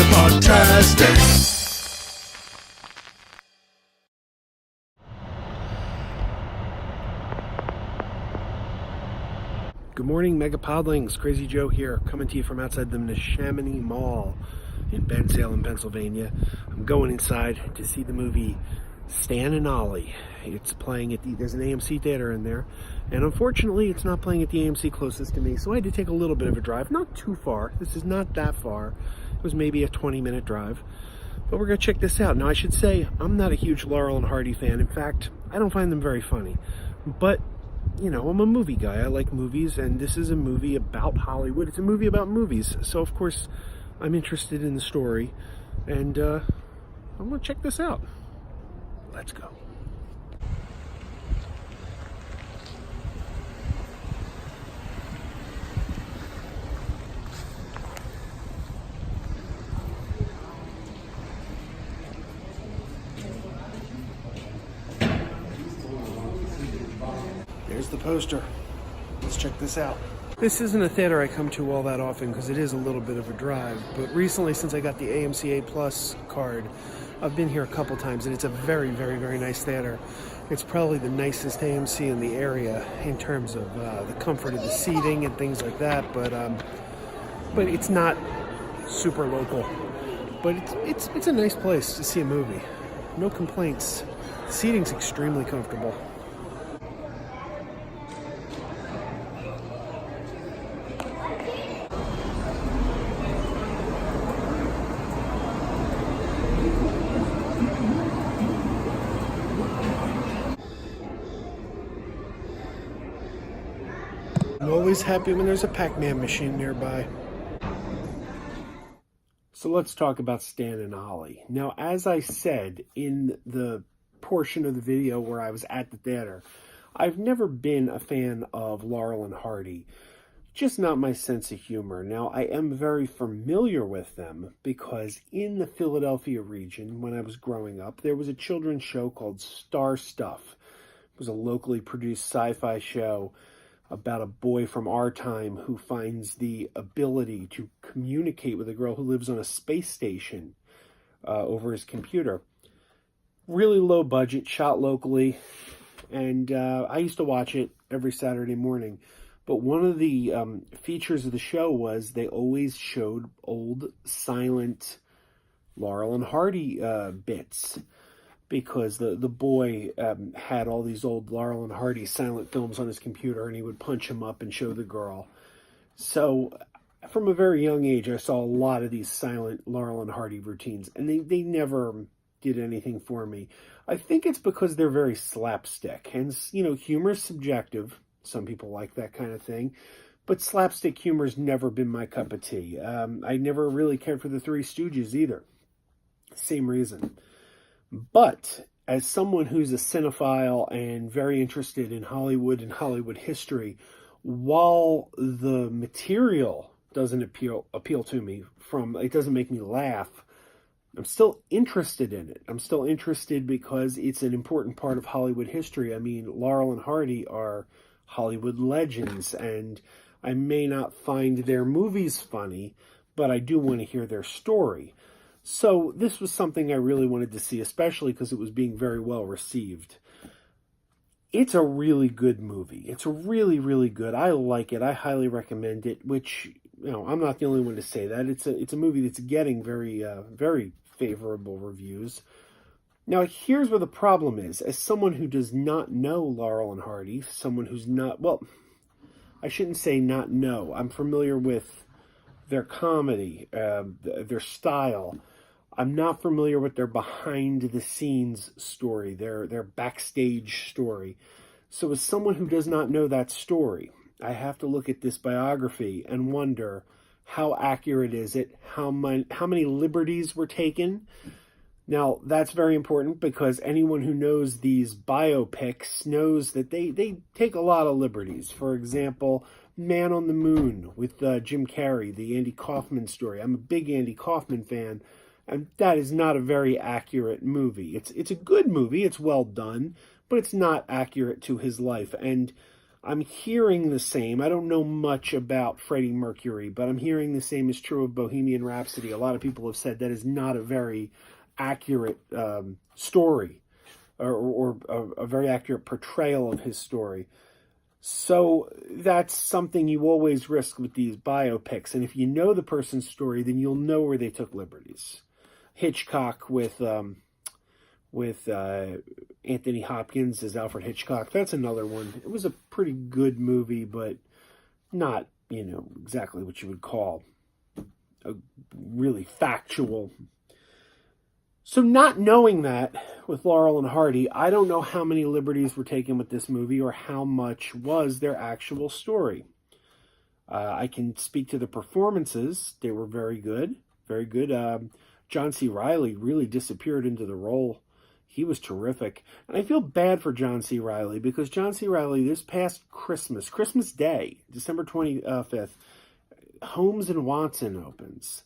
MegaPodTastic. Good morning, MegaPodlings. Crazy Joe here, coming to you from outside the Neshaminy Mall in Bensalem, Pennsylvania. I'm going inside to see the movie Stan and Ollie. It's playing at there's an AMC theater in there, and unfortunately it's not playing at the AMC closest to me, so I had to take a little bit of a drive. Not too far. This is not that far. It was maybe a 20-minute drive, but we're going to check this out. Now, I should say, I'm not a huge Laurel and Hardy fan. In fact, I don't find them very funny, but you know, I'm a movie guy. I like movies, and this is a movie about Hollywood. It's a movie about movies, so of course I'm interested in the story, and I'm going to check this out. Let's go. There's the poster. Let's check this out. This isn't a theater I come to all that often because it is a little bit of a drive, but recently, since I got the AMC A Plus card, I've been here a couple times, and it's a very, very, very nice theater. It's probably the nicest AMC in the area in terms of the comfort of the seating and things like that, but it's not super local. But it's a nice place to see a movie. No complaints. The seating's extremely comfortable. I'm always happy when there's a Pac-Man machine nearby. So let's talk about Stan and Ollie. Now, as I said in the portion of the video where I was at the theater, I've never been a fan of Laurel and Hardy. Just not my sense of humor. Now, I am very familiar with them because in the Philadelphia region, when I was growing up, there was a children's show called Star Stuff. It was a locally produced sci-fi show about a boy from our time who finds the ability to communicate with a girl who lives on a space station over his computer. Really low budget, shot locally, and I used to watch it every Saturday morning. But one of the features of the show was they always showed old silent Laurel and Hardy bits, because the boy had all these old Laurel and Hardy silent films on his computer, and he would punch them up and show the girl. So from a very young age, I saw a lot of these silent Laurel and Hardy routines, and they never did anything for me. I think it's because they're very slapstick, and you know, humor is subjective. Some people like that kind of thing, but slapstick humor's never been my cup of tea. I never really cared for the Three Stooges either. Same reason. But as someone who's a cinephile and very interested in Hollywood and Hollywood history, while the material doesn't appeal to me, it doesn't make me laugh, I'm still interested in it. I'm still interested because it's an important part of Hollywood history. I mean, Laurel and Hardy are Hollywood legends, and I may not find their movies funny, but I do want to hear their story. So this was something I really wanted to see, especially because it was being very well received. It's a really good movie. It's really, really good. I like it. I highly recommend it, which, you know, I'm not the only one to say that. It's a movie that's getting very, very favorable reviews. Now, here's where the problem is. As someone who does not know Laurel and Hardy, someone who's not, well, I shouldn't say not know. I'm familiar with their comedy, their style. I'm not familiar with their behind-the-scenes story, their backstage story. So as someone who does not know that story, I have to look at this biography and wonder, how accurate is it? How many liberties were taken? Now, that's very important because anyone who knows these biopics knows that they take a lot of liberties. For example, Man on the Moon with Jim Carrey, the Andy Kaufman story. I'm a big Andy Kaufman fan, and that is not a very accurate movie. It's a good movie, it's well done, but it's not accurate to his life. And I'm hearing the same. I don't know much about Freddie Mercury, but I'm hearing the same is true of Bohemian Rhapsody. A lot of people have said that is not a very accurate story, or a very accurate portrayal of his story. So that's something you always risk with these biopics. And if you know the person's story, then you'll know where they took liberties. Hitchcock with Anthony Hopkins as Alfred Hitchcock. That's another one. It was a pretty good movie, but not, exactly what you would call a really factual. So not knowing that with Laurel and Hardy, I don't know how many liberties were taken with this movie or how much was their actual story. I can speak to the performances. They were very good. Very good. John C. Reilly really disappeared into the role. He was terrific. And I feel bad for John C. Reilly because John C. Reilly, this past Christmas Day, December 25th, Holmes and Watson opens.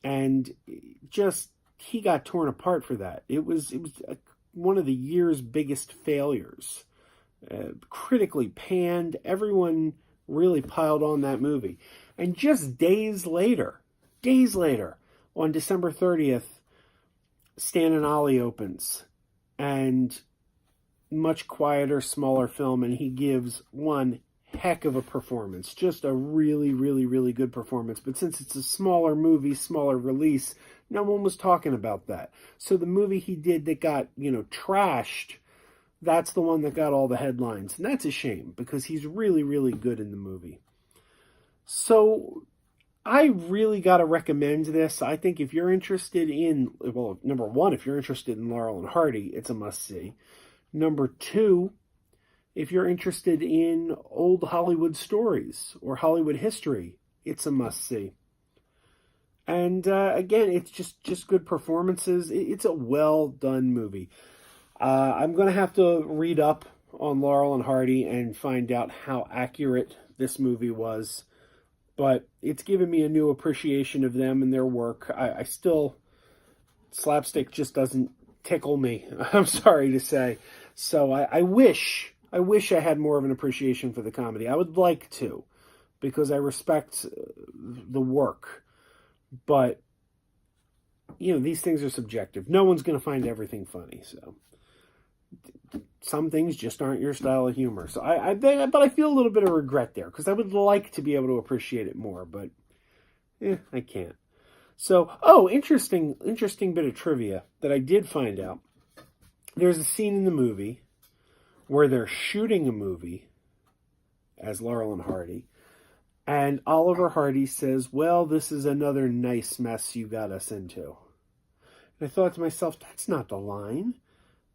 And just, he got torn apart for that. It was one of the year's biggest failures. Critically panned. Everyone really piled on that movie. And just days later, on December 30th, Stan and Ollie opens, and much quieter, smaller film, and he gives one heck of a performance. Just a really, really, really good performance. But since it's a smaller movie, smaller release, no one was talking about that. So the movie he did that got, trashed, that's the one that got all the headlines. And that's a shame, because he's really, really good in the movie. So I really got to recommend this. I think if you're interested in, well, number one, if you're interested in Laurel and Hardy, it's a must-see. Number two, if you're interested in old Hollywood stories or Hollywood history, it's a must-see. And again, it's just good performances. It's a well-done movie. I'm going to have to read up on Laurel and Hardy and find out how accurate this movie was. But it's given me a new appreciation of them and their work. I still, slapstick just doesn't tickle me, I'm sorry to say. So I wish I had more of an appreciation for the comedy. I would like to, because I respect the work. But, these things are subjective. No one's going to find everything funny, so some things just aren't your style of humor. So but I feel a little bit of regret there, because I would like to be able to appreciate it more, but I can't. So, interesting bit of trivia that I did find out. There's a scene in the movie where they're shooting a movie as Laurel and Hardy, and Oliver Hardy says, "Well, this is another nice mess you got us into." And I thought to myself, that's not the line.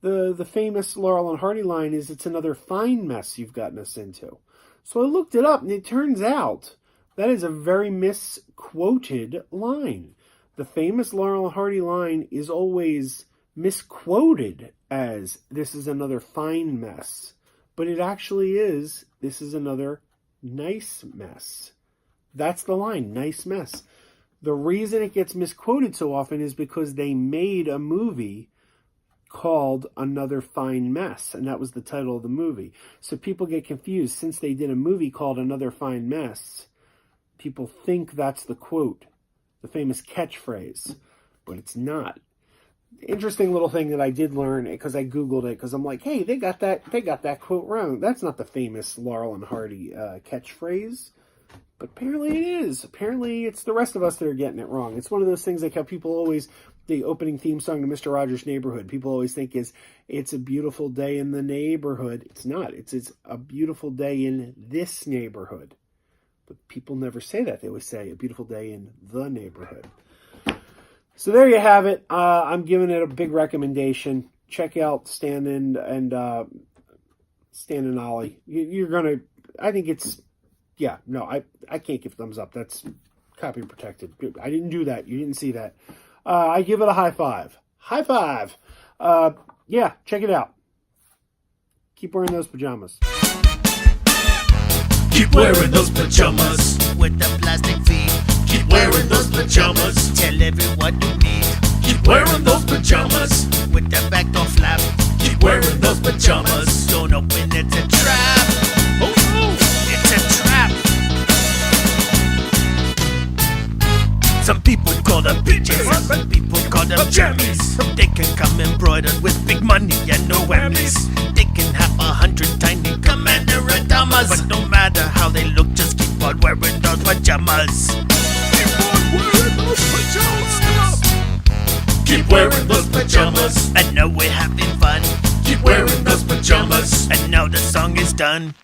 The famous Laurel and Hardy line is, "It's another fine mess you've gotten us into." So I looked it up, and it turns out that is a very misquoted line. The famous Laurel and Hardy line is always misquoted as, "This is another fine mess." But it actually is, "This is another nice mess." That's the line, nice mess. The reason it gets misquoted so often is because they made a movie called Another Fine Mess, and that was the title of the movie. So people get confused. Since they did a movie called Another Fine Mess, people think that's the quote, the famous catchphrase, but it's not. Interesting little thing that I did learn, because I Googled it, because I'm like, hey, they got that quote wrong. That's not the famous Laurel and Hardy catchphrase. But apparently it is. Apparently it's the rest of us that are getting it wrong. It's one of those things like how people always, the opening theme song to Mr. Rogers' Neighborhood, people always think is, "It's a beautiful day in the neighborhood." It's not. It's a beautiful day in this neighborhood. But people never say that. They always say a beautiful day in the neighborhood. So there you have it. I'm giving it a big recommendation. Check out Stan and Ollie. You're going to, I think it's, yeah, no, I can't give thumbs up. That's copy protected. I didn't do that. You didn't see that. I give it a high five. High five. Yeah, check it out. Keep wearing those pajamas. Keep wearing those pajamas with the plastic feet. Keep wearing those pajamas. Tell everyone you meet. Keep wearing those pajamas with the back door flap. Keep wearing those pajamas. Don't open it to trap. Oh, call them peaches, but people call them jammies. They can come embroidered with big money and no whammies. They can have 100 tiny commander pajamas, but no matter how they look, just keep on wearing those pajamas. Keep on wearing those pajamas. Keep wearing those pajamas. And now we're having fun. Keep wearing those pajamas. And now the song is done.